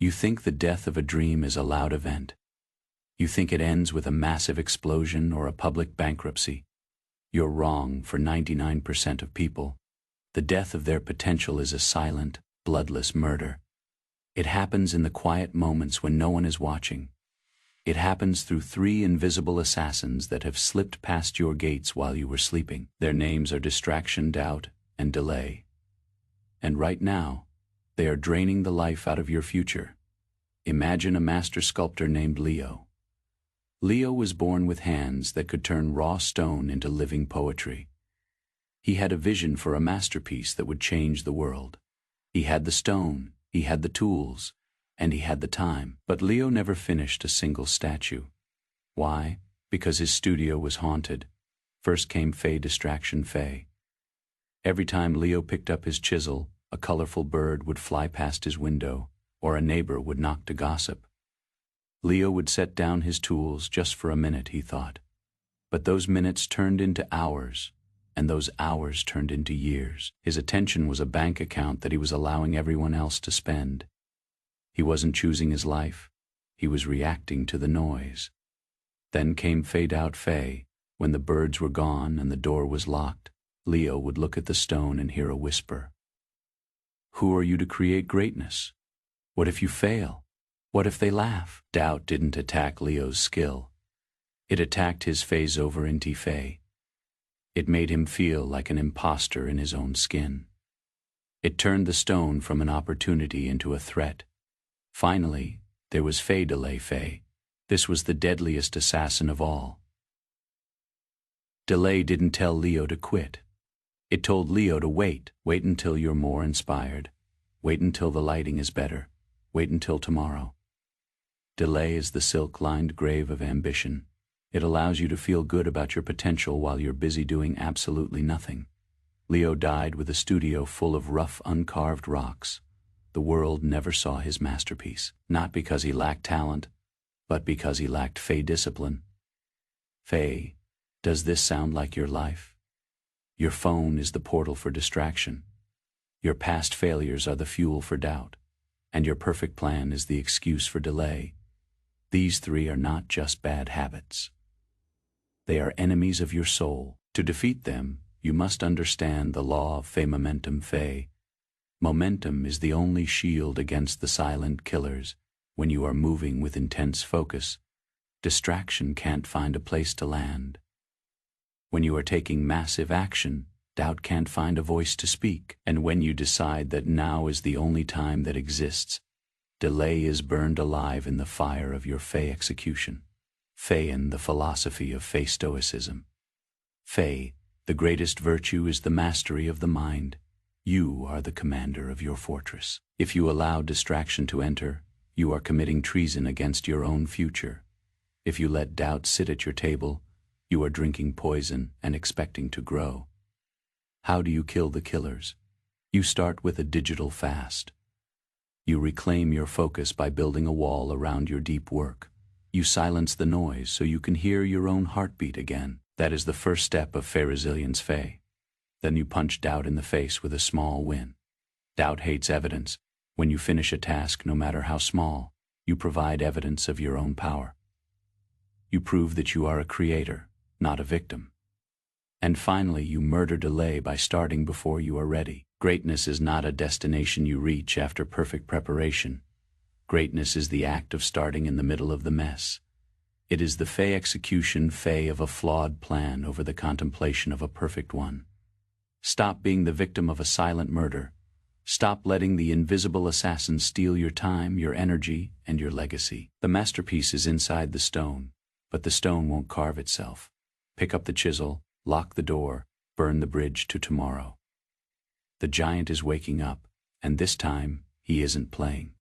You think the death of a dream is a loud event. You think it ends with a massive explosion or a public bankruptcy. You're wrong. For 99% of people, the death of their potential is a silent, bloodless murder. It happens in the quiet moments when no one is watching. It happens through 3 invisible assassins that have slipped past your gates while you were sleeping. Their names are distraction, doubt, and delay. And right now, they are draining the life out of your future. Imagine a master sculptor named Leo. Leo was born with hands that could turn raw stone into living poetry. He had a vision for a masterpiece that would change the world. He had the stone, he had the tools, and he had the time. But Leo never finished a single statue. Why? Because his studio was haunted. First came Fey distraction Fey. Every time Leo picked up his chisel, a colorful bird would fly past his window, or a neighbor would knock to gossip. Leo would set down his tools just for a minute, he thought. But those minutes turned into hours, and those hours turned into years. His attention was a bank account that he was allowing everyone else to spend. He wasn't choosing his life, he was reacting to the noise. Then came Fade Out Fey. When the birds were gone and the door was locked, Leo would look at the stone and hear a whisper. Who are you to create greatness? What if you fail? What if they laugh? Doubt didn't attack Leo's skill. It attacked his phase over into Fey. It made him feel like an imposter in his own skin. It turned the stone from an opportunity into a threat. Finally, there was Fey Delay Fey. This was the deadliest assassin of all. Delay didn't tell Leo to quit. It told Leo to wait. Wait until you're more inspired. Wait until the lighting is better. Wait until tomorrow. Delay is the silk-lined grave of ambition. It allows you to feel good about your potential while you're busy doing absolutely nothing. Leo died with a studio full of rough, uncarved rocks. The world never saw his masterpiece, not because he lacked talent, but because he lacked Fey discipline. Fey, does this sound like your life? Your phone is the portal for distraction. Your past failures are the fuel for doubt, and your perfect plan is the excuse for delay. These 3 are not just bad habits. They are enemies of your soul. To defeat them, you must understand the law of Fey momentum Fey. Momentum is the only shield against the silent killers. When you are moving with intense focus, distraction can't find a place to land. When you are taking massive action, doubt can't find a voice to speak. And when you decide that now is the only time that exists, delay is burned alive in the fire of your Fey execution. Feyin, the philosophy of Fey Stoicism. Fey, the greatest virtue is the mastery of the mind. You are the commander of your fortress. If you allow distraction to enter, you are committing treason against your own future. If you let doubt sit at your table, you are drinking poison and expecting to grow. How do you kill the killers? You start with a digital fast. You reclaim your focus by building a wall around your deep work. You silence the noise so you can hear your own heartbeat again. That is the first step of Fey Resilience Fey. Then you punch doubt in the face with a small win. Doubt hates evidence. When you finish a task, no matter how small, you provide evidence of your own power. You prove that you are a creator, not a victim. And finally, you murder delay by starting before you are ready. Greatness is not a destination you reach after perfect preparation. Greatness is the act of starting in the middle of the mess. It is the Fey execution Fey of a flawed plan over the contemplation of a perfect one. Stop being the victim of a silent murder. Stop letting the invisible assassin steal your time, your energy, and your legacy. The masterpiece is inside the stone, but the stone won't carve itself. Pick up the chisel, lock the door, burn the bridge to tomorrow. The giant is waking up, and this time, he isn't playing.